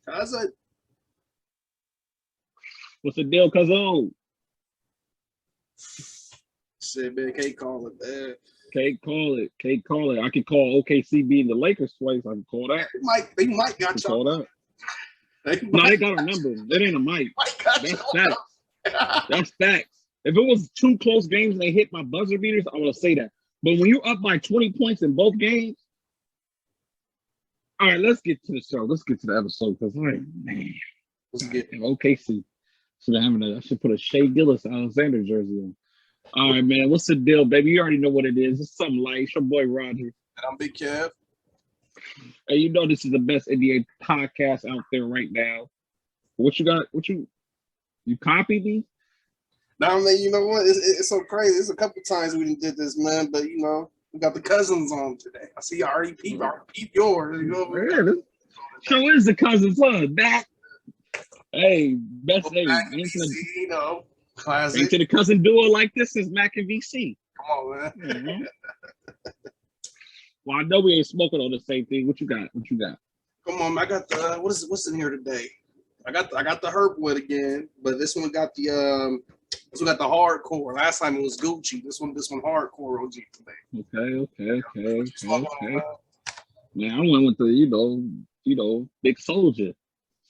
Cousin. What's the deal, cousin? Shit, man, can't call it, man. Can't call it. Can't call it. I can call OKC beating the Lakers twice. I can call that. They might I can got y'all. call that. They No, they might, got our number. It ain't a mic. got That's y'all. facts. That's facts. If it was two close games and they hit my buzzer beaters, I would say that. But when you're up by 20 points in both games, all right, let's get to the show. Let's get to the episode because, like, man, Let's get OKC should have I should put a Shea Gillis Alexander jersey on. All right, man. What's the deal, baby? You already know what it is. It's something light. It's your boy Roger. And I'm Big Kev. And you know this is the best NBA podcast out there right now. What you got? You copied me? Now, man, you know what? It's so crazy. It's a couple times we did this, man. But you know, we got the cousins on today. I see you already peep yours. You know, Yeah, show is the cousin's son. Back. Hey, best hey, back to into DC, the, you know, back classic. to the cousin duo like this is Mac and VC. Come on, man. Mhm. Well, I know we ain't smoking on the same thing. What you got? What you got? Come on, man. I got the what's in here today? I got the Herpwood again, but this one got the hardcore. Last time it was Gucci. This one hardcore OG today. Okay. Man, I went with the big soldier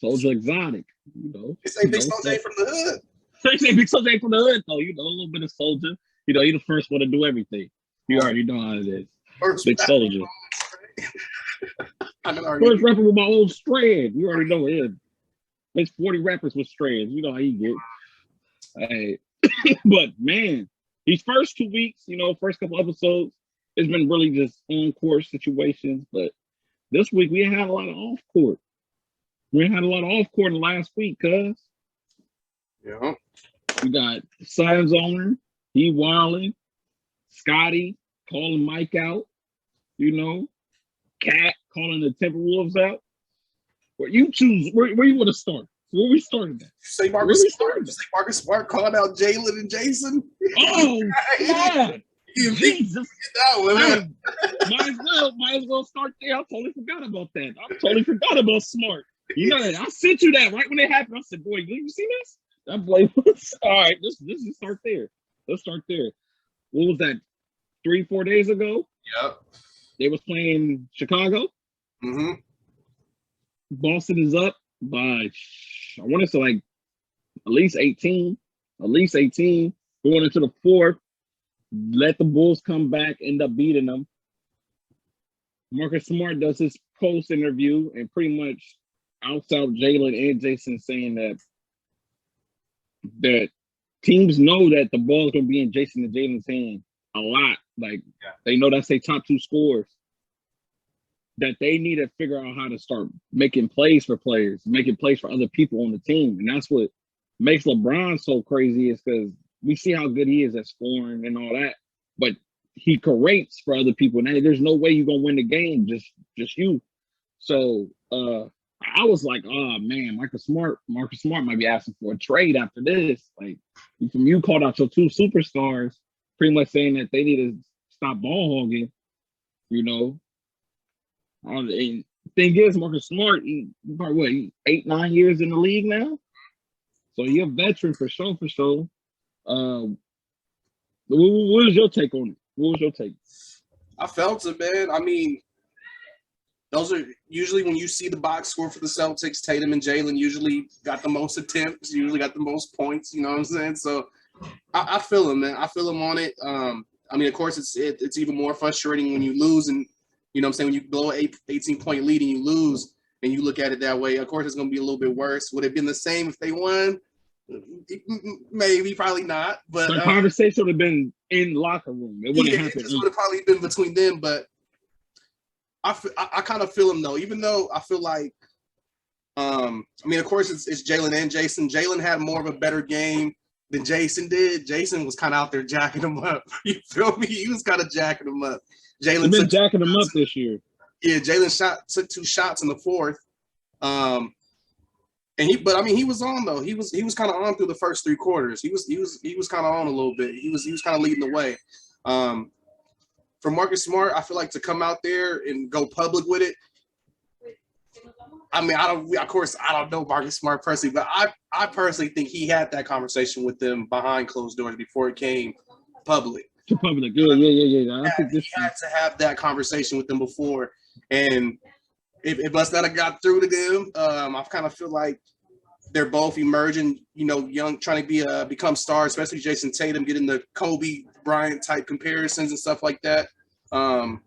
exotic. They say Big Soldier from the hood. They say big soldier ain't from the hood though. A little bit of soldier. You're the first one to do everything. You already know how it is. First Big soldier. First rapper with my old strand. You already know it. There's 40 rappers with strands. You know how you get. Hey, but man, these first 2 weeks, first couple episodes, it's been really just on court situations. But this week we had a lot of off court. We had a lot of off court last week, cuz. Yeah. We got Signs owner, he wilding, Scotty calling Mike out, Cat calling the Timberwolves out. Where you choose, where you want to start? Where we started at? Say Marcus Smart calling out Jalen and Jason. Oh, God. Jesus. Might as well start there. I totally forgot about that. I totally forgot about Smart. You know that. I sent you that right when it happened. I said, boy, you see this? That boy was all right. This is start there. Let's start there. What was that? 3-4 days ago? Yep. They was playing Chicago. Mm-hmm. Boston is up by, I want to say like at least 18. Going into the fourth. Let the Bulls come back, end up beating them. Marcus Smart does his post interview and pretty much outs out Jalen and Jason, saying that teams know that the ball is going to be in Jason and Jalen's hand a lot. Like, they know that's their top two scorers. That they need to figure out how to start making plays for players, making plays for other people on the team. And that's what makes LeBron so crazy, is because we see how good he is at scoring and all that, but he creates for other people. And hey, there's no way you're going to win the game, just you. So I was like, oh, man, Marcus Smart might be asking for a trade after this. Like, you called out your two superstars, pretty much saying that they need to stop ball hogging, The thing is, Marcus Smart, he probably 8-9 years in the league now, so you're a veteran for sure. What was your take on it? What was your take? I felt it, man. I mean, those are usually when you see the box score for the Celtics. Tatum and Jalen usually got the most attempts, usually got the most points. You know what I'm saying? So I feel him, man. I feel him on it. I mean, of course, it's even more frustrating when you lose, and you know what I'm saying, when you blow an 18-point lead and you lose, and you look at it that way. Of course, it's going to be a little bit worse. Would it have been the same if they won? Maybe, probably not. But the conversation would have been in the locker room. It wouldn't happen. It just would have probably been between them. But I kind of feel him though, even though I feel like, I mean, of course, it's Jalen and Jason. Jalen had more of a better game than Jason did. Jason was kind of out there jacking him up. You feel me? He was kind of jacking him up. Jalen been jacking him up this year. Yeah, Jalen took 2 shots in the fourth. But I mean, he was on though. He was kind of on through the first 3 quarters. He was kind of on a little bit. He was kind of leading the way. For Marcus Smart, I feel like to come out there and go public with it, I mean, I don't. Of course, I don't know Marcus Smart personally, but I personally think he had that conversation with them behind closed doors before it came public. To public, yeah. I think this he had to have that conversation with them before, and it must not have got through to them. I kind of feel like they're both emerging, young, trying to become stars, especially Jason Tatum getting the Kobe Bryant type comparisons and stuff like that. But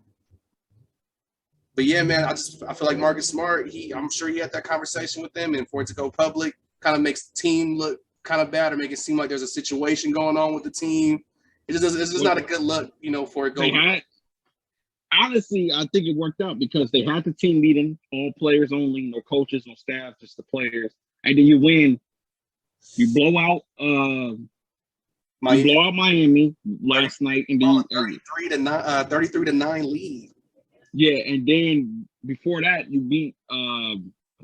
yeah, man, I feel like Marcus Smart, I'm sure he had that conversation with them, and for it to go public kind of makes the team look kind of bad or make it seem like there's a situation going on with the team. It's just not a good look, for it going. Honestly, I think it worked out because they had the team meeting, all players only, no coaches, no staff, just the players. And then you win. You blow out Miami last night, and then 33-9 lead. Yeah, and then before that, you beat I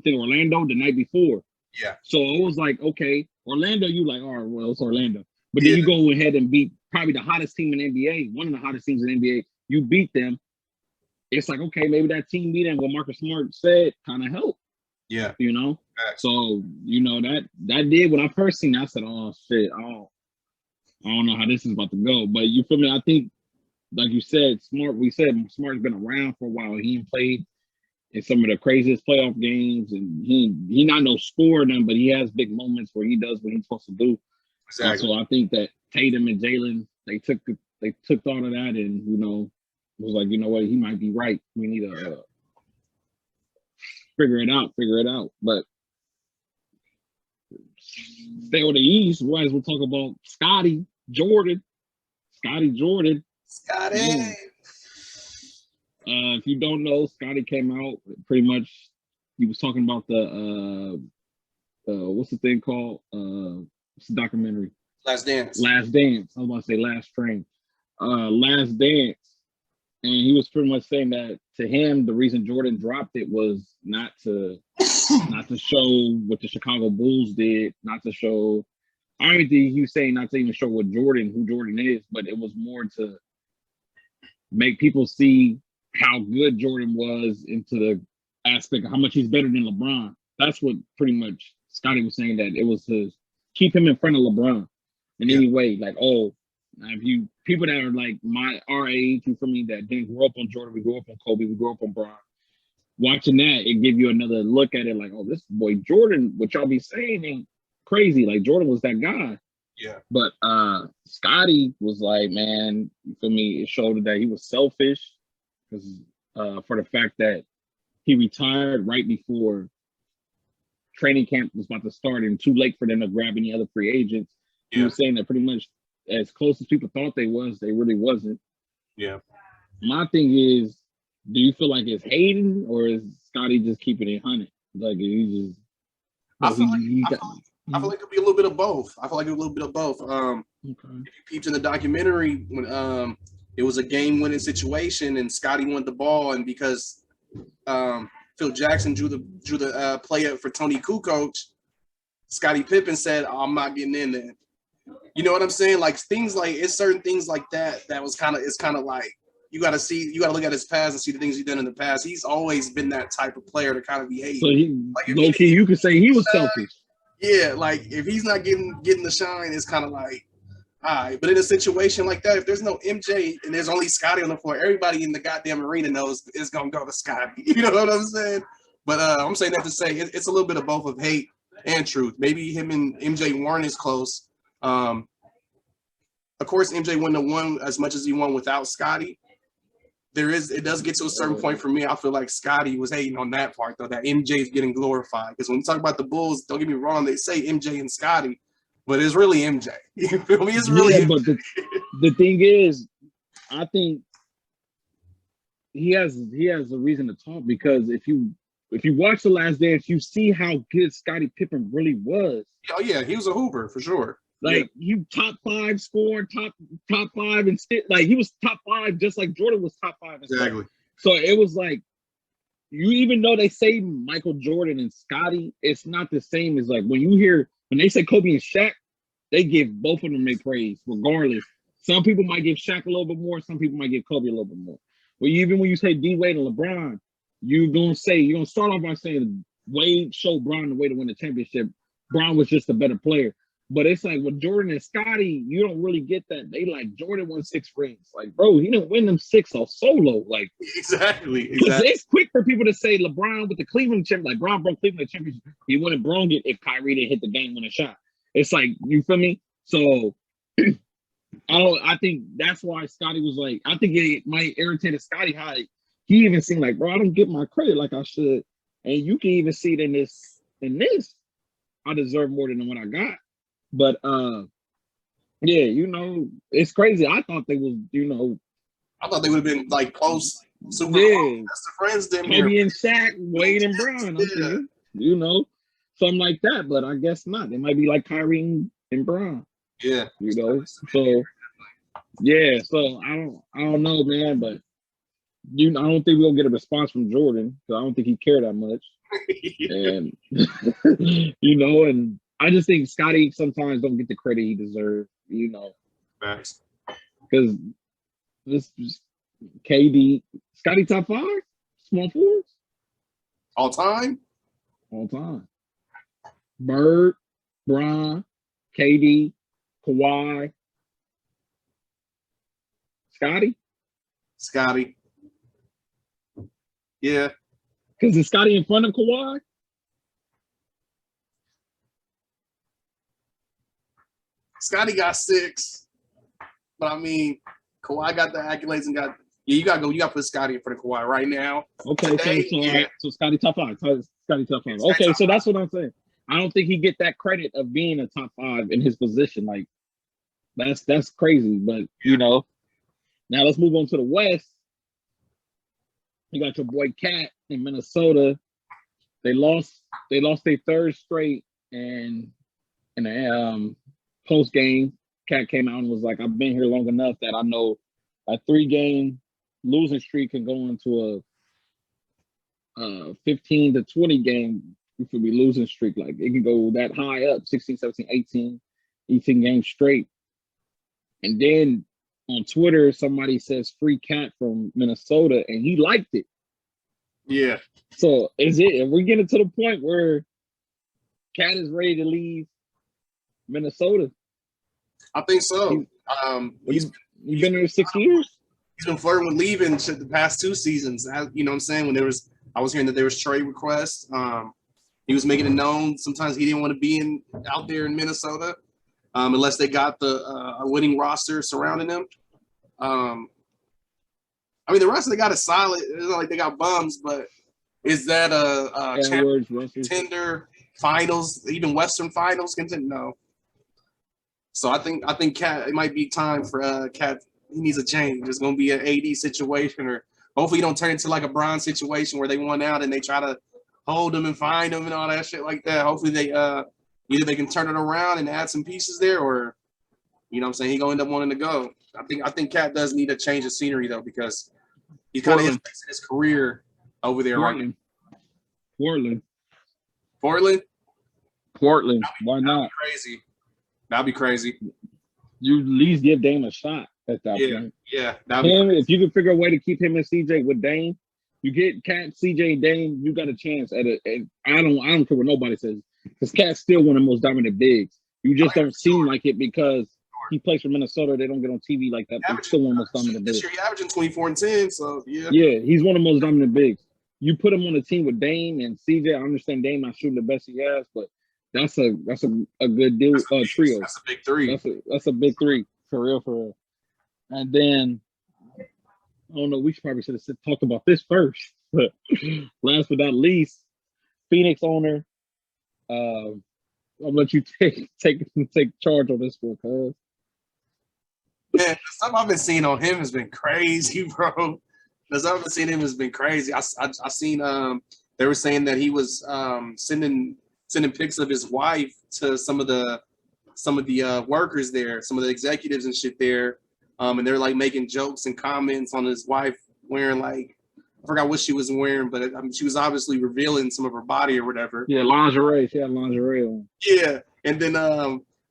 think Orlando the night before. Yeah. So it was like, okay, Orlando, you like, all right, well, it's Orlando. But then you go ahead and beat probably the hottest team in the NBA, one of the hottest teams in the NBA. You beat them. It's like, okay, maybe that team meeting, what Marcus Smart said, kind of helped. Yeah. So, that did, when I first seen it, I said, oh, shit, I don't know how this is about to go. But you feel me? I think, like you said, Smart's been around for a while. He ain't played in some of the craziest playoff games, and he not no scorer them, but he has big moments where he does what he's supposed to do. Exactly. So I think that Tatum and Jalen, they took thought of that, and was like, you know what, he might be right. We need to figure it out. But stay on the East. Might as well talk about Scotty Jordan. Scotty. If you don't know, Scotty came out pretty much. He was talking about the what's the thing called? What's the documentary? Last Dance. I was about to say Last Train. Last Dance. And he was pretty much saying that to him, the reason Jordan dropped it was not to show what the Chicago Bulls did, not to show. I don't think he was saying not to even show who Jordan is, but it was more to make people see how good Jordan was into the aspect of how much he's better than LeBron. That's what pretty much Scotty was saying, that it was to keep him in front of LeBron in any way. Like, if you people that are like our age, you feel me, that didn't grow up on Jordan, we grew up on Kobe, we grew up on Bron. Watching that, it give you another look at it, like, oh, this boy Jordan, what y'all be saying ain't crazy. Like, Jordan was that guy. Yeah. But Scotty was like, man, you feel me? It showed that he was selfish because for the fact that he retired right before training camp was about to start and too late for them to grab any other free agents. Yeah. He was saying that pretty much as close as people thought they really wasn't. Yeah. My thing is, do you feel like it's hating or is Scotty just keeping it 100? Like he just. I feel like it'll be a little bit of both. Okay. If you peeped in the documentary when it was a game-winning situation and Scotty won the ball, and because Phil Jackson drew the play up for Tony Kukoc, Scottie Pippen said, oh, "I'm not getting in there." You know what I'm saying? Like things like it's certain things like that was kind of like you got to look at his past and see the things he's done in the past. He's always been that type of player to kind of behave. So you could say he was selfish. Yeah, like if he's not getting the shine, it's kind of like, all right. But in a situation like that, if there's no MJ and there's only Scotty on the floor, everybody in the goddamn arena knows it's gonna go to Scotty. You know what I'm saying? But I'm saying that to say it's a little bit of both of hate and truth. Maybe him and MJ weren't as close. Of course, MJ wouldn't have won as much as he won without Scotty. It does get to a certain point for me. I feel like Scotty was hating on that part, though, that MJ is getting glorified. Because when we talk about the Bulls, don't get me wrong, they say MJ and Scotty, but it's really MJ. You feel me? It's really MJ. But the thing is, I think he has a reason to talk, because if you watch The Last Dance, you see how good Scottie Pippen really was. Oh yeah, he was a hooper for sure. Like you top 5 scoring, top 5, and like he was top 5 just like Jordan was top 5. Exactly. So it was like, even though they say Michael Jordan and Scotty, it's not the same as like when they say Kobe and Shaq, they give both of them their praise regardless. Some people might give Shaq a little bit more, some people might give Kobe a little bit more. But even when you say D Wade and LeBron, you're gonna start off by saying Wade showed Bron the way to win the championship. Bron was just a better player. But it's like with Jordan and Scotty, you don't really get that. They like Jordan won 6 rings. Like, bro, he didn't win them 6 off solo. Like, exactly. It's quick for people to say LeBron with the Cleveland champ, like Bron broke Cleveland championship. He wouldn't Bron it if Kyrie didn't hit the game winning shot. It's like, you feel me? So I think that's why Scotty was like, I think it might irritate Scotty how he even seemed like, bro, I don't get my credit like I should. And you can even see it in this. I deserve more than what I got. But yeah, it's crazy. I thought they was, I thought they would have been like close, super close. That's the friends them Kobe here. and Shaq, Wade and Bron, something like that. But I guess not. They might be like Kyrie and Bron. Yeah, So yeah, so I don't know, man. But I don't think we're gonna get a response from Jordan because I don't think he cared that much. And and I just think Scotty sometimes don't get the credit he deserves, Facts. because this KD, Scotty top 5, small forwards All time. Bird, Bron, KD, Kawhi, Scotty. Yeah. Because is Scotty in front of Kawhi? Scotty got 6, but I mean, Kawhi got the accolades and you got to put Scotty in front of Kawhi right now. Okay, Today, so Scotty top 5. Scotty top 5. Okay, so that's what I'm saying. I don't think he get that credit of being a top 5 in his position. Like that's crazy, but now let's move on to the West. You got your boy Cat in Minnesota. They lost their 3rd straight, and in the post game, Cat came out and was like, "I've been here long enough that I know a 3-game losing streak can go into a 15 to 20 game. You could be losing streak, like it can go that high up, 16, 17, 18 games straight." And then on Twitter, somebody says free Cat from Minnesota, and he liked it. Yeah. So are we getting to the point where Cat is ready to leave Minnesota? I think so. He's been there 6 years. He's been flirting with leaving the past 2 seasons. You know what I'm saying? When I was hearing that there was trade requests. He was making it known. Sometimes he didn't want to be out there in Minnesota, unless they got a winning roster surrounding him. I mean, the rest of they got is solid. It's not like they got bums, but is that a contender, finals, even Western finals contender? No. So I think Cat, it might be time for Cat. He needs a change. It's going to be an AD situation, or hopefully you don't turn into like a Bron situation where they won out and they try to hold him and find him and all that shit like that. Hopefully they either they can turn it around and add some pieces there, or you know what I'm saying, he gonna end up wanting to go. I think Cat does need a change of scenery though, because he's kind of his career over there right now. Portland. Why not? That'd be crazy. You at least give Dame a shot at that point. Yeah. If you can figure a way to keep him and CJ with Dame, you get Cat, CJ, Dame, you got a chance at it. I don't care what nobody says, because Cat's still one of the most dominant bigs. You just don't seem like it because he plays for Minnesota. They don't get on TV like that. He's still one of the most dominant bigs. This year he's averaging 24 and 10, so yeah. Yeah, he's one of the most dominant bigs. You put him on a team with Dame and CJ. I understand Dame not shooting the best he has, but that's a good deal. Trio. That's a big 3. That's a big 3 for real. And then I don't know. We probably should have talked about this first, but last but not least, Phoenix owner. I'll let you take charge on this one, cuz. Man, the stuff I've been seeing on him has been crazy, bro. The stuff I've been seeing him has been crazy. I seen they were saying that he was sending pics of his wife to some of the workers there, some of the executives and shit there. And they're like making jokes and comments on his wife wearing, like, I forgot what she was wearing, but she was obviously revealing some of her body or whatever. Yeah, lingerie. She had lingerie on. Yeah, and then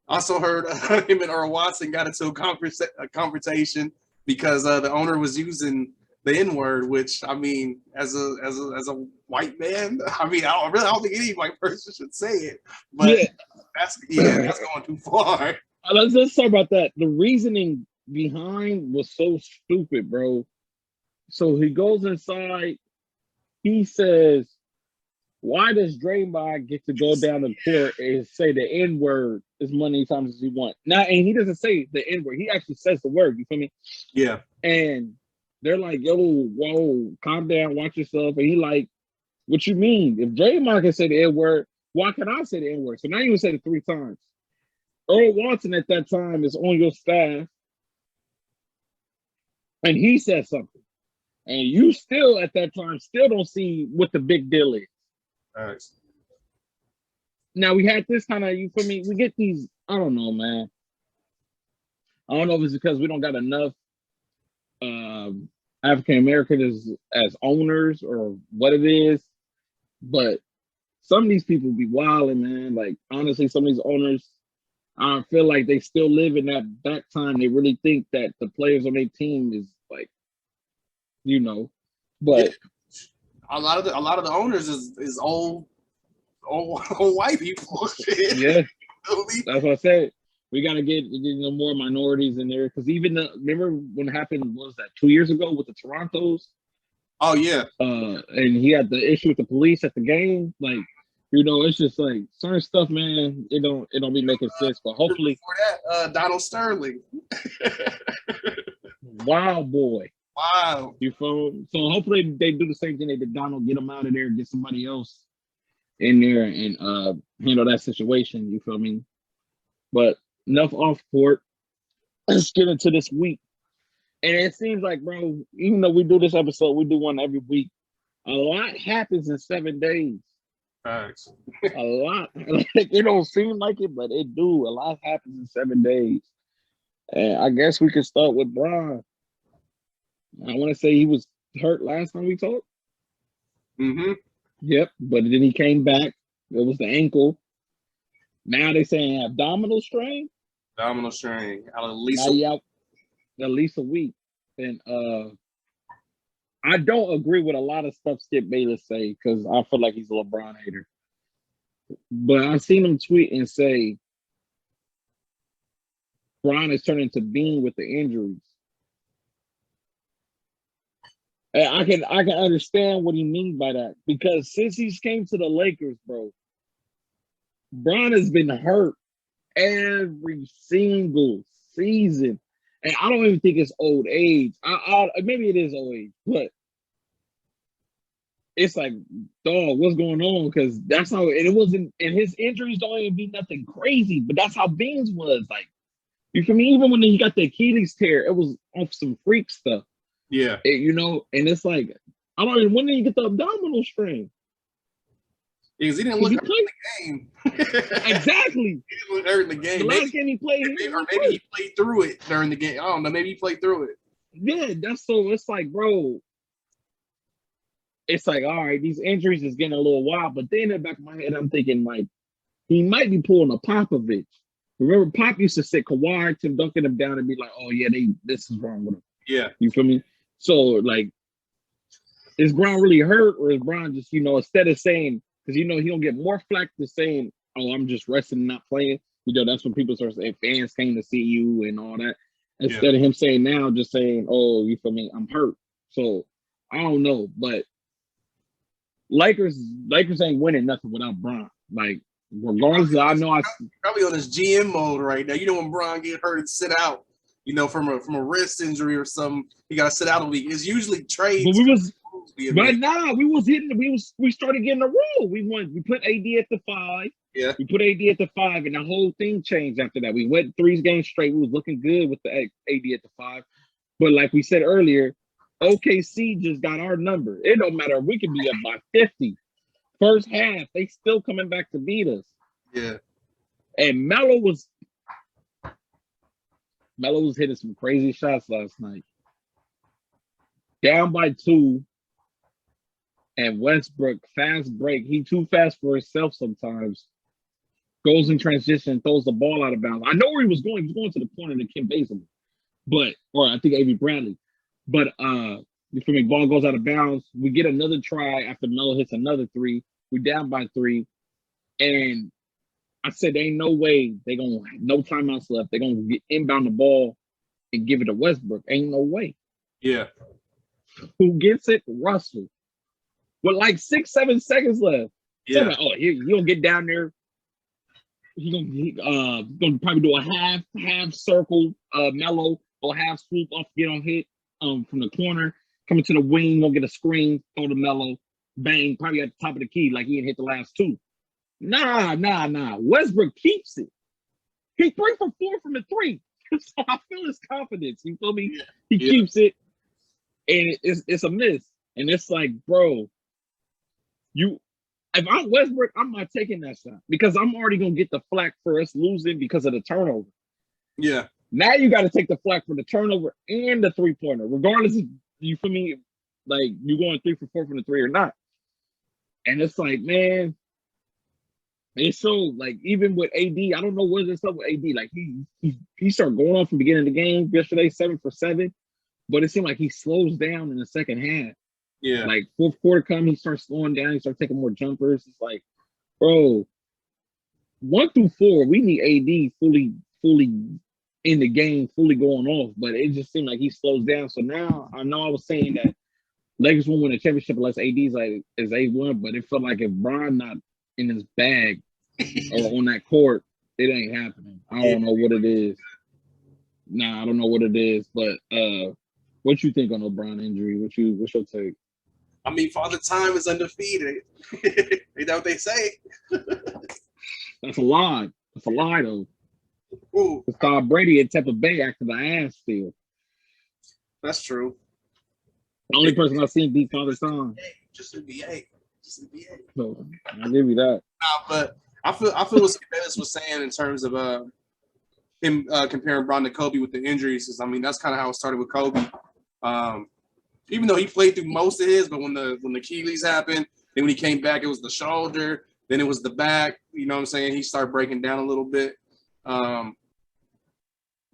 also heard him and Earl Watson got into a confrontation because the owner was using the N word, which I mean, as a white man, I mean, I don't think any white person should say it. But Yeah. that's going too far. Let's talk about that. The reasoning behind was so stupid, bro. So he goes inside. He says, "Why does Draymond get to go down the court and say the N word as many times as he wants?" Now, and he doesn't say the N word. He actually says the word. You feel me? Yeah. And they're like, "Yo, whoa, calm down, watch yourself." And he like, "What you mean? If Draymond can say the N word, why can I say the N word?" So now you say it 3 times. Earl Watson at that time is on your staff, and he said something, and you still at that time still don't see what the big deal is. Nice. Now we had this kind of, you feel me? We get these, I don't know, man. I don't know if it's because we don't got enough African Americans as owners or what it is, but some of these people be wilding, man. Like honestly, some of these owners, I feel like they still live in that time. They really think that the players on their team is like, you know, but yeah. a lot of the owners is old white people. Yeah, that's what I said. We got to get more minorities in there because even remember when it happened, what was that 2 years ago with the Torontos? Oh yeah. And he had the issue with the police at the game. Like, it's just like certain stuff, man. It don't be making sense. But hopefully, before that, Donald Sterling. Wow, boy. Wow. You feel? So hopefully they do the same thing they did Donald, get him out of there, get somebody else in there and handle that situation. You feel me? But enough off court. Let's get into this week. And it seems like, bro, even though we do this episode, we do one every week. A lot happens in 7 days. Thanks. A lot. Like, it don't seem like it, but it do. A lot happens in 7 days. And I guess we can start with Bron. I want to say he was hurt last time we talked. Mm-hmm. Yep, but then he came back. It was the ankle. Now they saying abdominal strain. Abdominal strain. Out of at least a week. And I don't agree with a lot of stuff Skip Bayless say because I feel like he's a LeBron hater. But I've seen him tweet and say Bron is turning to Bean with the injuries. And I can understand what he means by that because since he's came to the Lakers, bro, Bron has been hurt every single season. And I don't even think it's old age. Maybe it is old age, but it's like, dog, what's going on? Because that's how it wasn't. And his injuries don't even be nothing crazy, but that's how Beans was. Like, you feel me? Even when he got the Achilles tear, it was off some freak stuff. Yeah. And it's like, I don't even. When did he get the abdominal strain? Because he didn't look hurt in the game. Exactly. He didn't look hurt in the game. The last game he played, maybe he played through it during the game. I don't know. Maybe he played through it. Yeah, that's so. It's like, bro. It's like, all right, these injuries is getting a little wild. But then in the back of my head, I'm thinking like he might be pulling a Popovich. Remember, Pop used to sit Kawhi, Tim Duncan him down and be like, "Oh yeah, this is wrong with him." Yeah, you feel me? So like, is Bron really hurt, or is Bron just instead of saying because he don't get more flack to saying, "Oh, I'm just resting and not playing." That's when people start saying fans came to see you and all that. Instead of him saying now, just saying, "Oh, you feel me? I'm hurt." So I don't know, but Lakers ain't winning nothing without Bron. Like, regardless, I know probably on his GM mode right now. When Bron get hurt and sit out, from a wrist injury or something, he got to sit out a week. It's usually trades. We started getting a rule. We put AD at the 5. Yeah. We put AD at the 5, and the whole thing changed after that. We went 3 games straight. We was looking good with the AD at the 5. But like we said earlier, OKC just got our number. It don't matter. We could be up by 50. First half, they still coming back to beat us. Yeah. And Melo was hitting some crazy shots last night. Down by 2. And Westbrook, fast break. He too fast for himself sometimes. Goes in transition, throws the ball out of bounds. I know where he was going. He was going to the corner to Kim Bazemore. Or I think A.B. Bradley. But You feel me? Ball goes out of bounds. We get another try after Melo hits another three. We down by 3. And I said, there ain't no way they gonna no timeouts left. They're gonna get inbound the ball and give it to Westbrook. Ain't no way. Yeah. Who gets it? Russell. With like 6-7 seconds left. Yeah. Like, oh, he gonna get down there. He gonna probably do a half circle, Melo or half swoop off, get on hit from the corner, coming to the wing, gonna get a screen, throw the Melo, bang, probably at the top of the key like he had hit the last 2. Nah. Westbrook keeps it. He 3 for 4 from the 3. So I feel his confidence. You feel me? He keeps it, and it's a miss. And it's like, bro, if I'm Westbrook, I'm not taking that shot because I'm already gonna get the flack for us losing because of the turnover. Yeah. Now you got to take the flack for the turnover and the 3-pointer, regardless if you feel me, like you going 3 for 4 from the 3 or not. And it's like, man, it's so like even with AD, I don't know what is up with AD. Like he started going on from the beginning of the game yesterday, 7 for 7, but it seemed like he slows down in the second half. Yeah. Like fourth quarter come, he starts slowing down. He starts taking more jumpers. It's like, bro, 1 through 4, we need AD fully in the game, fully going off. But it just seemed like he slows down. So now I know I was saying that Lakers won't win a championship unless AD's like is A1, but it felt like if Bron not in his bag or on that court, it ain't happening. I don't know what it is. Nah, I don't know what it is. But what you think on the Bron injury? What's your take? I mean, Father Time is undefeated. You know what they say? That's a lie. That's a lie, though. Ooh, It's Tom Brady at Tampa Bay after the ass still. that's true. The only person I've seen beat Father Time. Just NBA. So I'll give you that. But I feel what Bayless was saying in terms of him comparing Bron to Kobe with the injuries. Is, I mean, that's kind of how it started with Kobe. Even though he played through most of his, but when the Achilles happened, then when he came back, it was the shoulder, then it was the back. You know what I'm saying? He started breaking down a little bit.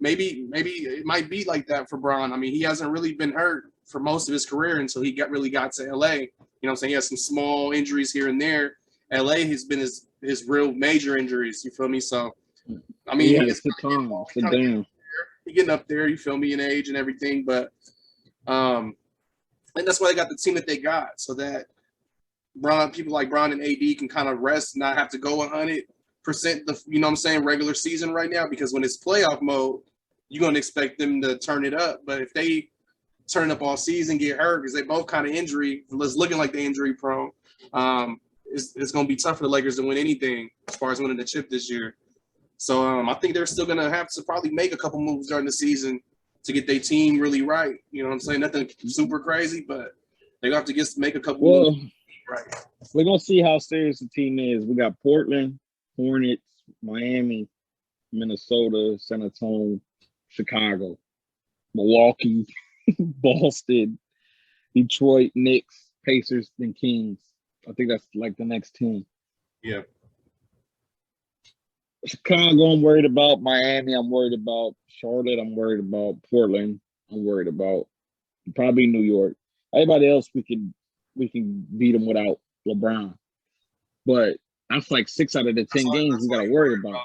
Maybe it might be like that for Bron. I mean, he hasn't really been hurt for most of his career until he really got to LA. You know what I'm saying? He has some small injuries here and there. LA has been his real major injuries. You feel me? So, I mean, He's getting up there. You feel me in age and everything, but and that's why they got the team that they got, so that people like Bron and AD can kind of rest, not have to go 100% the you know what I'm saying regular season right now, because when it's playoff mode, you're gonna expect them to turn it up. But if they turn up all season, get hurt because they both kind of injury, it's looking like the injury prone. It's gonna be tough for the Lakers to win anything as far as winning the chip this year. So I think they're still gonna have to probably make a couple moves during the season to get their team really right. You know what I'm saying? Nothing super crazy, but they have to make a couple moves right. We're going to see how serious the team is. We got Portland, Hornets, Miami, Minnesota, San Antonio, Chicago, Milwaukee, Boston, Detroit, Knicks, Pacers, and Kings. I think that's like the next 10. Yeah. Chicago, I'm worried about. Miami, I'm worried about. Charlotte, I'm worried about. Portland, I'm worried about. Probably New York. Everybody else, we can beat them without LeBron. But that's like 6 out of the 10 games we got to worry about.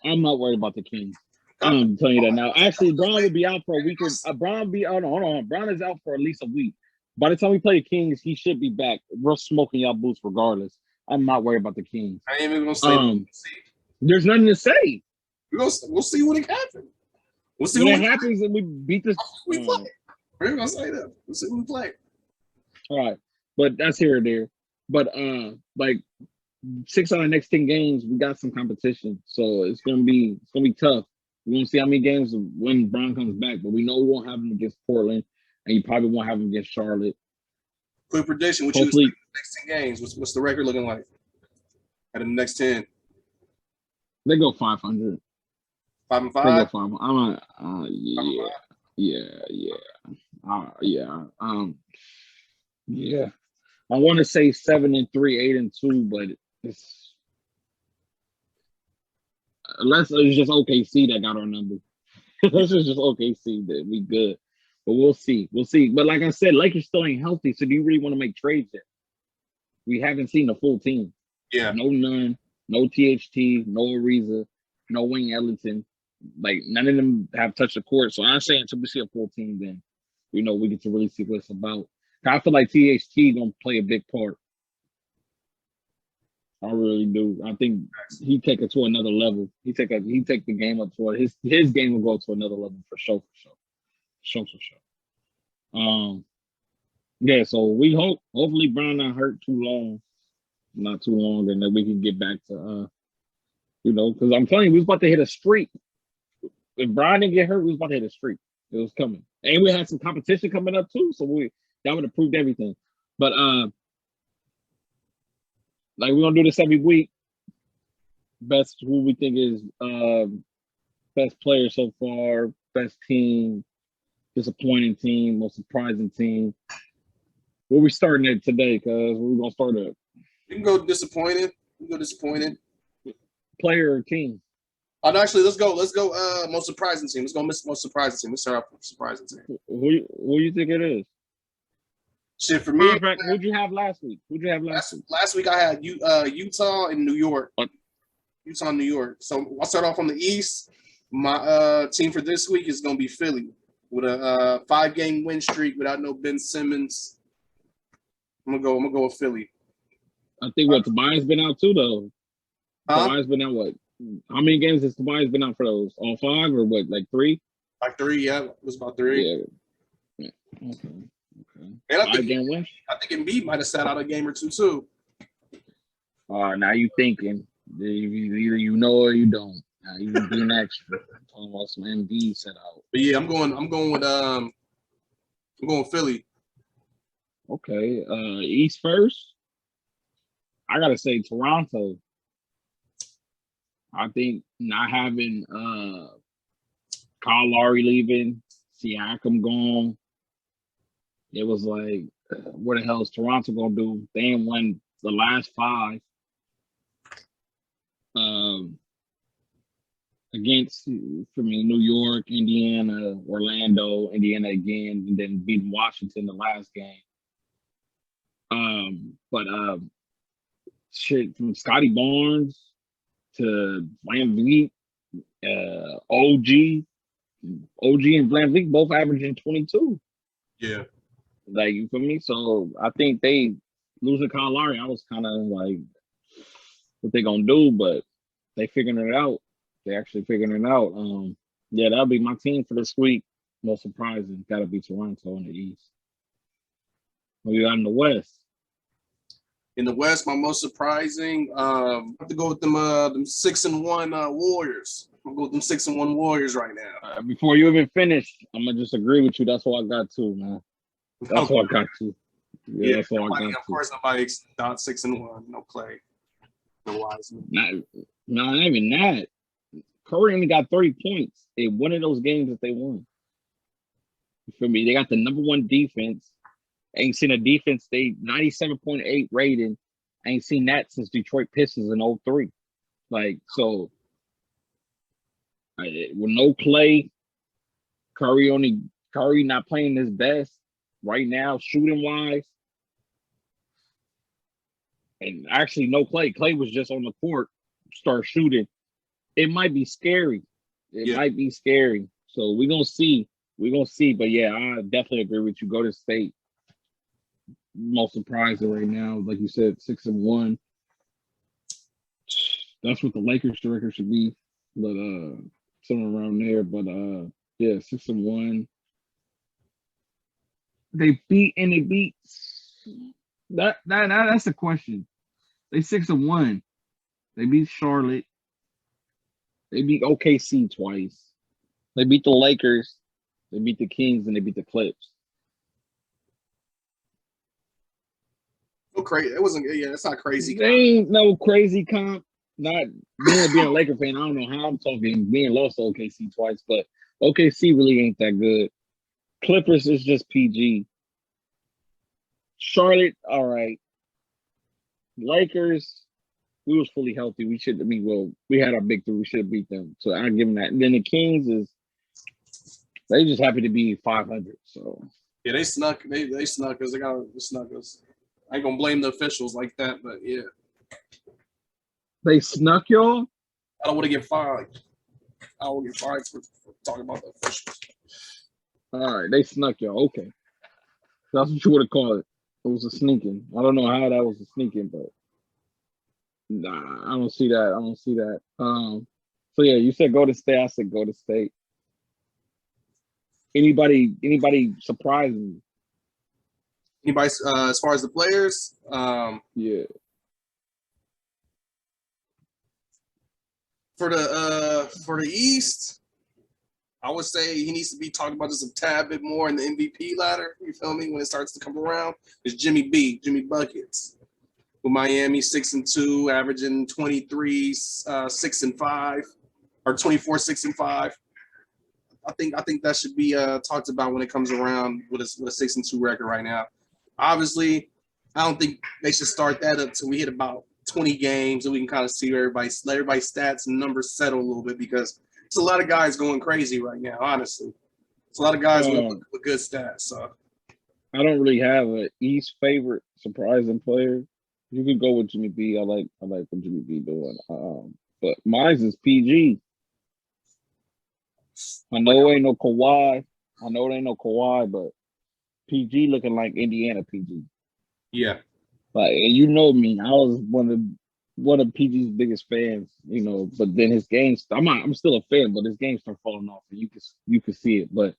I'm not worried about the Kings. I'm telling you that now. Actually, Bron will be out for a week. Bron be out. Hold on. Bron is out for at least a week. By the time we play the Kings, he should be back. We're smoking y'all boots regardless. I'm not worried about the Kings. I ain't even gonna say. There's nothing to say. We'll see when it happens. We'll see when it happens and we beat this. We play. We're gonna say that. We'll see when we play. All right, but that's here or there. But like 6 out of the next 10 games, we got some competition, so it's gonna be tough. We're gonna see how many games when Bron comes back, but we know we won't have him against Portland, and you probably won't have him against Charlotte. Quick prediction: what you expect the next 10 games? What's the record looking like out of the next 10? They go 500. 5-5. They go 500. I'm yeah. I want to say 7-3, 8-2, but it's unless it's just OKC that got our number. Unless it's just OKC that we good. But we'll see. We'll see. But like I said, Lakers still ain't healthy. So do you really want to make trades yet? We haven't seen the full team. Yeah. No Nunn, no THT, no Ariza, no Wayne Ellington. Like none of them have touched the court. So I'm saying until we see a full team, then we know we get to really see what it's about. I feel like THT gonna play a big part. I really do. I think he take it to another level. He take the game up to his game will go to another level for sure. Yeah, so we hopefully Brown not hurt not too long, and then we can get back to because I'm telling you, we was about to hit a streak. If Brown didn't get hurt, we was about to hit a streak. It was coming. And we had some competition coming up too, so that would have proved everything. But like we're gonna do this every week. Best who we think is best player so far, best team, disappointing team, most surprising team. Where we starting at today? Cause we're gonna start at. You can go disappointed. Player or team? Oh, no, actually, let's go. Most surprising team. Let's go. Most surprising team. Let's start off with surprising team. Who you think it is? Shit for me. Who'd you have last week? Last week I had Utah and New York. What? Utah and New York. So I'll start off on the East. My team for this week is going to be Philly with a 5-game win streak without no Ben Simmons. I'm gonna go with Philly. I think Tobias been out too though. Tobias been out what? How many games has Tobias been out for those? All 5 or what? Like 3? Like 3, yeah. It was about 3. Yeah. Okay. And I think win. I think Embiid might have sat out a game or two too. Now you thinking. Either you know or you don't. Now you being extra. I'm talking about some Embiid set out. But yeah, I'm going with Philly. Okay. East first. I gotta say Toronto. I think not having Kyle Lowry leaving, Siakam gone, it was like, what the hell is Toronto gonna do? They ain't won the last 5 against, for me, New York, Indiana, Orlando, Indiana again, and then beating Washington the last game. But shit from Scotty Barnes to VanVleet, OG and VanVleet both averaging 22. Yeah. Like, you feel me? So I think they losing Kyle Lowry, I was kind of like, what they gonna do? But they figuring it out. They actually figuring it out. Yeah, that'll be my team for this week. Most surprising, gotta be Toronto in the East. What you got in the West? In the West, my most surprising, I have to go with them 6-1 Warriors. I'm gonna go with them 6-1 Warriors right now. Before you even finish, I'm gonna just agree with you. That's what I got too, man. That's what I got to. Yeah, that's what I got. Of course, nobody's not 6-1. No Clay, no Wiseman. Not even that. Curry only got 30 points in one of those games that they won. You feel me? They got the number 1 defense. Ain't seen a defense. They 97.8 rating. Ain't seen that since Detroit Pistons in 03. Like, so with no Clay, Curry not playing his best right now, shooting wise. And actually no Clay. Clay was just on the court, start shooting. It might be scary. It might be scary. So we're gonna see. But yeah, I definitely agree with you. Go to State. Most surprising right now, like you said, 6-1. That's what the Lakers record should be, but somewhere around there. But yeah, 6-1. They beat. That's the question. They 6-1. They beat Charlotte. They beat OKC twice. They beat the Lakers. They beat the Kings, and they beat the Clips. No crazy. It wasn't. Yeah, it's not crazy. They ain't no crazy comp. Not me being a Laker fan. I don't know how I'm talking. Being lost to OKC twice, but OKC really ain't that good. Clippers is just PG. Charlotte, all right. Lakers, we was fully healthy. We had our big 3. We should have beat them. So I give them that. And then the Kings is They just happy to be 500. So Yeah, they snuck. They snuck us. They snuck us. I ain't gonna blame the officials like that, but yeah, they snuck y'all. I don't want to get fined. I don't want to get fined for talking about the officials. All right, they snuck y'all. Okay, that's what you would have called it. It was a sneaking. I don't know how that was a sneaking, but nah, I don't see that. I don't see that. So yeah, you said go to state. I said go to state. Anybody surprising? Anybody, as far as the players, Yeah. for the East, I would say he needs to be talked about just a tad bit more in the MVP ladder. You feel me? When it starts to come around, is Jimmy Buckets. With Miami 6-2, averaging 23, 6-5, or 24, 6-5. I think that should be talked about when it comes around with a 6-2 record right now. Obviously, I don't think they should start that up until we hit about 20 games, and we can kind of see let everybody's stats and numbers settle a little bit, because there's a lot of guys going crazy right now. Honestly, it's a lot of guys with good stats. So I don't really have an East favorite surprising player. You could go with Jimmy B. I like what Jimmy B doing. But mine is PG. I know it ain't no Kawhi. But PG looking like Indiana PG. yeah, Like, you know me, I was one of PG's biggest fans, you know. But then his games, I'm still a fan, but his games start falling off, and you can see it. But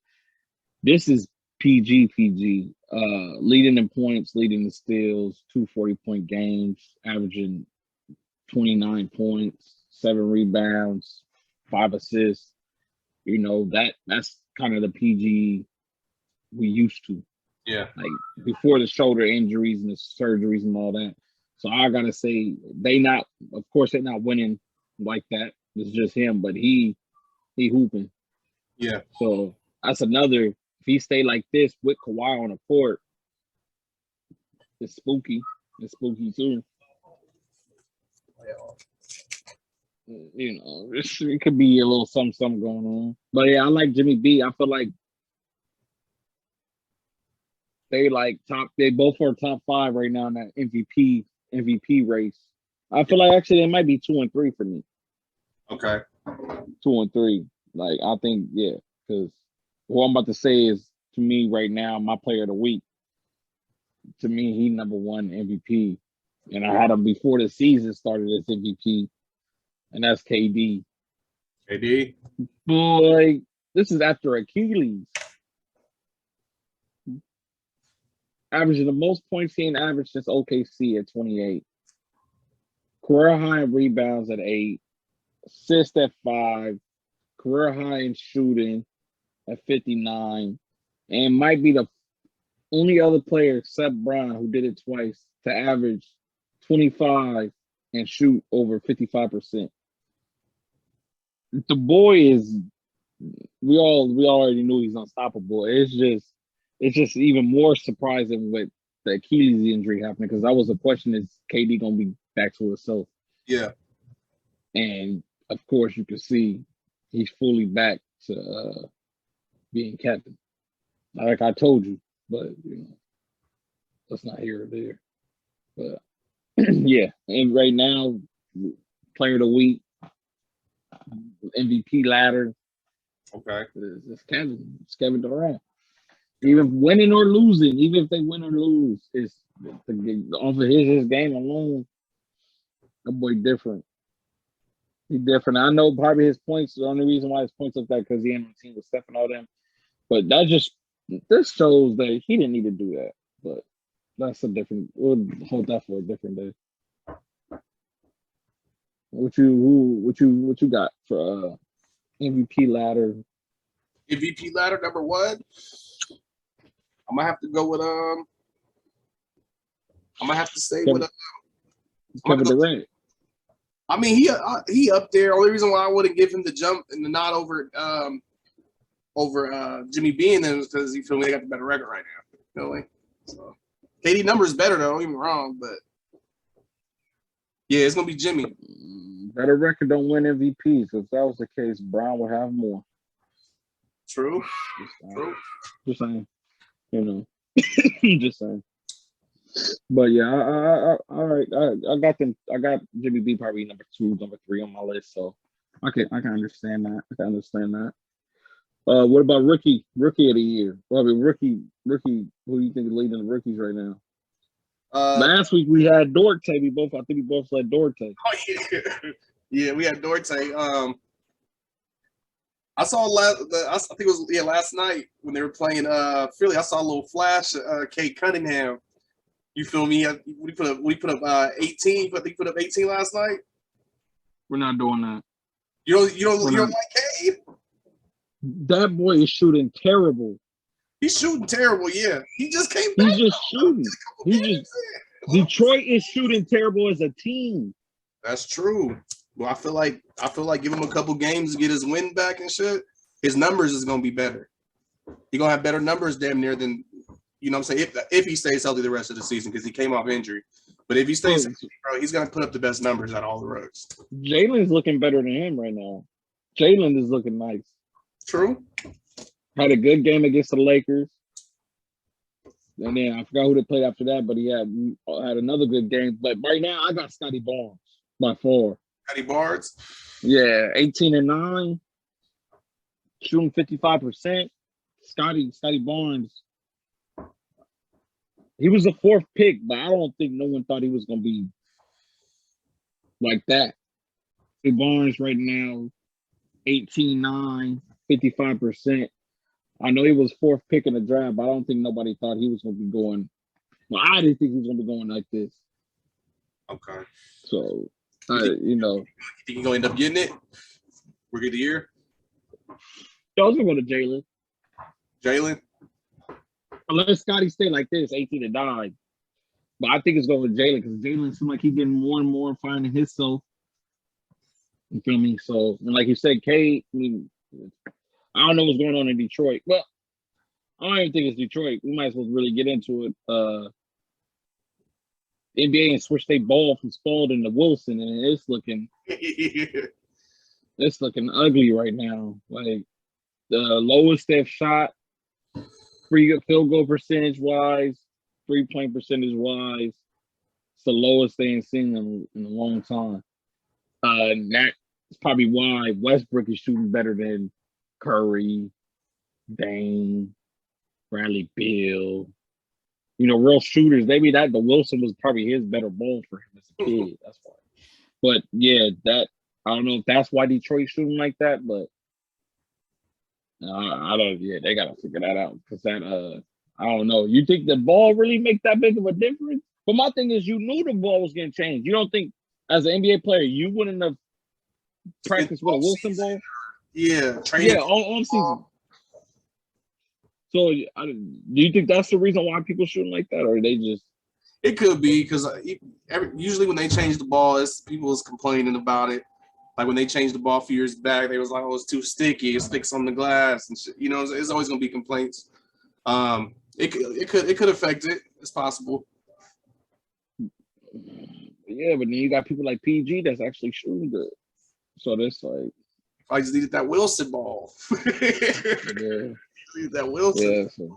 this is PG, leading in points, leading in steals, 240-point games, averaging 29 points, 7 rebounds, 5 assists. You know, that's kind of the PG we used to. yeah, Like before the shoulder injuries and the surgeries and all that. So I gotta say of course they're not winning like that. It's just him, but he hooping. yeah. So that's another. If he stay like this with Kawhi on the court, it's spooky. It's spooky too. You know, it could be a little something going on. But yeah, I like Jimmy B. I feel like they both are top 5 right now in that MVP race. I feel like actually they might be 2 and 3 for me. Okay. 2 and 3. Like, I think, yeah, because what I'm about to say is, to me right now, my player of the week, to me, he number 1 MVP. And I had him before the season started as MVP, and that's KD. KD? Boy, this is after Achilles. Averaging the most points he averaged since OKC at 28. Career high in rebounds at 8. Assists at 5. Career high in shooting at 59. And might be the only other player except Bron who did it twice to average 25 and shoot over 55%. The boy is, we already knew he's unstoppable. It's just even more surprising with the Achilles injury happening, because that was a question: is KD gonna be back to himself? Yeah. And of course, you can see he's fully back to being captain. Like I told you, but you know, that's not here or there. But yeah, and right now, player of the week, MVP ladder. Okay. It's Kevin. It's Kevin Durant. Even winning or losing, even if they win or lose, it's off of his game alone. That boy different. He's different. I know probably his points. The only reason why his points look like because he ain't on the team with Steph and all them. But this shows that he didn't need to do that. But that's a different. We'll hold that for a different day. What you got for MVP ladder? MVP ladder number 1. I might have to go with I might have to stay with Kevin Durant. I mean, he up there. Only reason why I wouldn't give him the jump and the nod over Jimmy B and them is because he feel me, they got the better record right now. You know, like, so KD number is better though. Don't get me wrong, but yeah, it's gonna be Jimmy. Better record don't win MVPs. If that was the case, Brown would have more. True. Just saying. You know. Just saying. But yeah, all right. I got them. I got Jimmy B probably number 2, number 3 on my list. So I can understand that. I can understand that. What about rookie of the year? Well, I mean, rookie. Who do you think is leading the rookies right now? Last week we had Dorte. I think we both said Dorte. Oh yeah, yeah, we had Dorte. I saw I think it was last night when they were playing Philly. I saw a little flash. Kate Cunningham. You feel me? We put up 18. I think he put up 18 last night. We're not doing that. You don't like Cade? That boy is shooting terrible. He's shooting terrible. Yeah, he just came back. He's just shooting. Detroit is shooting terrible as a team. That's true. Well, I feel like give him a couple games to get his win back and shit. His numbers is gonna be better. He's gonna have better numbers damn near than, you know what I'm saying, if he stays healthy the rest of the season, because he came off injury. But if he stays healthy, bro, he's gonna put up the best numbers out of all the rookies. Jalen's looking better than him right now. Jalen is looking nice. True. Had a good game against the Lakers. And then I forgot who they played after that, but he had another good game. But right now, I got Scotty Barnes by 4. Scotty Barnes? Yeah, 18-9, shooting 55%. Scotty Barnes. He was the 4th pick, but I don't think no one thought he was going to be like that. Scotty Barnes right now, 18-9, 55%. I know he was 4th pick in the draft, but I don't think nobody thought he was going to be going. Well, I didn't think he was going to be going like this. Okay. So, you know. You think he's going to end up getting it? Rookie of the year? I was going to go to Jalen. Jalen? Unless Scotty stay like this, 18-9. But I think it's going with Jalen because Jalen seems like he's getting more and more finding himself. You feel me? So, and like you said, Kate, I mean, I don't know what's going on in Detroit. Well, I don't even think it's Detroit. We might as well really get into it. NBA and switch their ball from Spalding to Wilson, and it's looking ugly right now. Like the lowest they've shot, free field goal percentage wise, 3-point percentage wise, it's the lowest they ain't seen in a long time. And that's probably why Westbrook is shooting better than Curry, Dame, Bradley Beal, you know, real shooters. Maybe the Wilson was probably his better ball for him as a kid. That's why. But yeah, that I don't know if that's why Detroit's shooting like that, but I don't. Yeah, they gotta figure that out because that I don't know. You think the ball really make that big of a difference? But my thing is, you knew the ball was getting changed. You don't think as an NBA player you wouldn't have practiced with a Wilson ball? Yeah, training. Yeah, on season. So, do you think that's the reason why people shooting like that, or they just? It could be because usually when they change the ball, people is complaining about it. Like when they changed the ball a few years back, they was like, "Oh, it's too sticky. It sticks on the glass," and shit. You know, it's always gonna be complaints. It could affect it. It's possible. Yeah, but then you got people like PG that's actually shooting good. So that's like. I just needed that Wilson ball. Yeah. That Wilson. Yeah, so,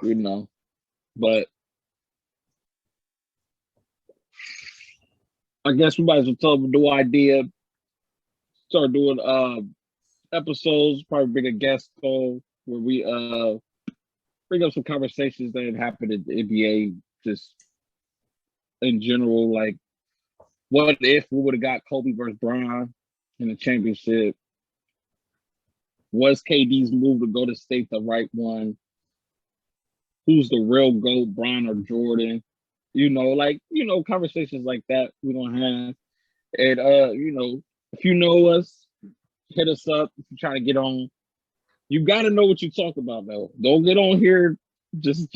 you know, but I guess we might as well tell them the idea. Start doing episodes. Probably bring a guest call where we bring up some conversations that had happened in the NBA, just in general. Like, what if we would have got Kobe versus Bron in the championship? Was KD's move to go to state the right one? Who's the real GOAT, Bron or Jordan? You know, conversations like that we don't have. And you know, if you know us, hit us up if you're trying to get on. You gotta know what you talk about though. Don't get on here just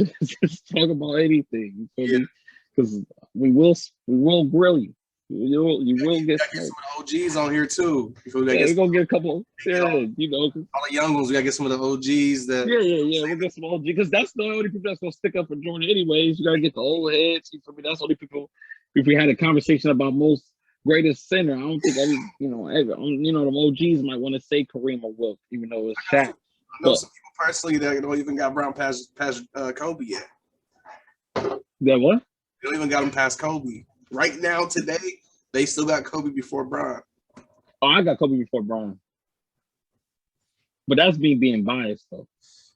talk about anything. Because we will grill you. You will get some OGs on here too. We're gonna get a couple. Yeah, you know, all the young ones. We gotta get some of the OGs that. Yeah. We'll get some OGs because that's the only people that's gonna stick up for Jordan, anyways. You gotta get the old heads. For me, that's the only people. If we had a conversation about most greatest center, I don't think the OGs might want to say Kareem or Wilt, even though it's Shaq. know some people personally that don't even got Brown past Kobe yet. That what? They don't even got him past Kobe. Right now, today, they still got Kobe before Bron. Oh, I got Kobe before Bron. But that's me being biased, though.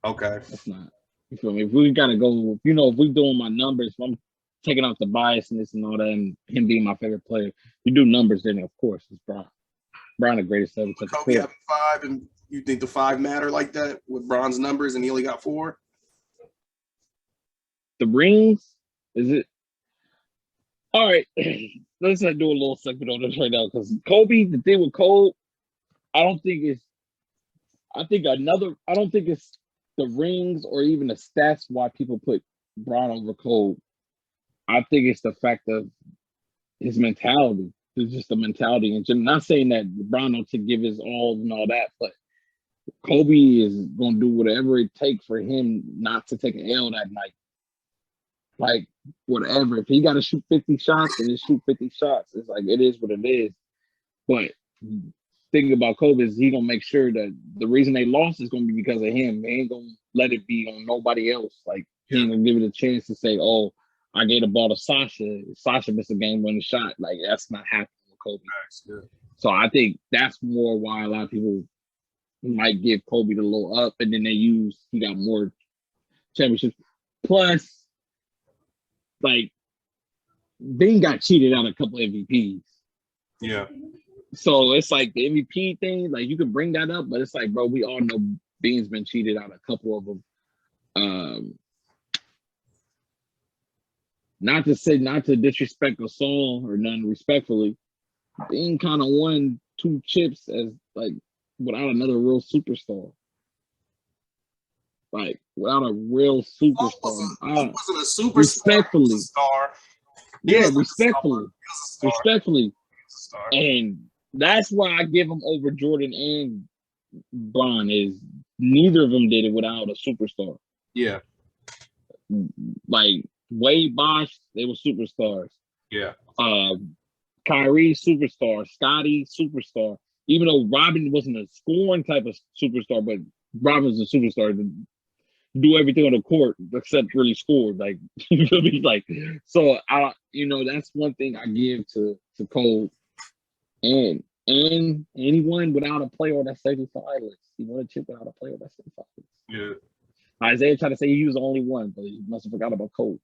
Okay. That's not. You feel me? If we gotta go, if we're doing my numbers, if I'm taking off the biasness and all that, and him being my favorite player, you do numbers, then of course it's Bron. Bron, the greatest ever. Kobe having 5, and you think the 5 matter like that with Bron's numbers, and he only got 4? The rings, is it? All right, let's not do a little segment on this right now because Kobe. The thing with Cole, I don't think it's the rings or even the stats why people put Bron over Cole. I think it's the fact of his mentality. It's just the mentality. And I'm not saying that Bron don't to give his all and all that, but Kobe is going to do whatever it takes for him not to take an L that night. Like, whatever. If he got to shoot 50 shots, then just shoot 50 shots. It's like, it is what it is. But thinking about Kobe is he going to make sure that the reason they lost is going to be because of him. They ain't going to let it be on nobody else. Like, he ain't going to give it a chance to say, oh, I gave the ball to Sasha. Sasha missed a game-winning shot. Like, that's not happening with Kobe. Nice, so I think that's more why a lot of people might give Kobe the little up, and then he got more championships. Plus, like, Bean got cheated out a couple MVPs. Yeah. So it's like the MVP thing, like you can bring that up, but it's like, bro, we all know Bean's been cheated out a couple of them. Not to disrespect a song or none respectfully, Bean kind of won 2 chips as like without another real superstar. Like without a real superstar. He wasn't a superstar. Respectfully. Yeah, respectfully. And that's why I give him over Jordan and Bron is neither of them did it without a superstar. Yeah. Like Wade, Bosh, they were superstars. Yeah. Kyrie, superstar. Scotty, superstar. Even though Robin wasn't a scoring type of superstar, but Robin was a superstar to do everything on the court except really score. Like, you feel me? Like, so that's one thing I give to Cole. And anyone without a player on that 75 list. He won a chip without a player on that 75 list. Yeah. Isaiah tried to say he was the only one, but he must have forgot about Cole.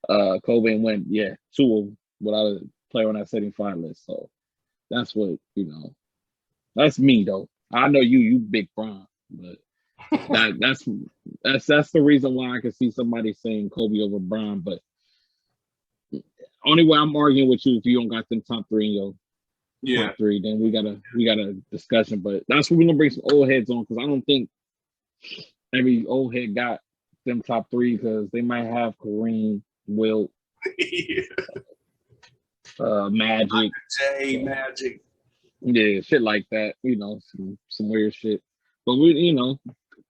Kobe went, 2 of without a player on that 75 list. So that's what, that's me though. I know you big Bron, but that's the reason why I can see somebody saying Kobe over Bron. But only way I'm arguing with you if you don't got them top 3 in your top 3, then we got a discussion. But that's what we're gonna bring some old heads on because I don't think every old head got them top 3 because they might have Kareem, Wilt, Magic, Magic. Yeah, shit like that. Some weird shit. But we,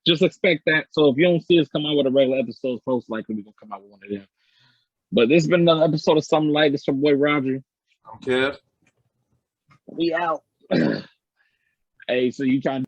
just expect that. So if you don't see us come out with a regular episode, most likely we're gonna come out with one of them. But this has been another episode of Something Light. It's your boy Roger. I'm Kev. We out. Hey, so you trying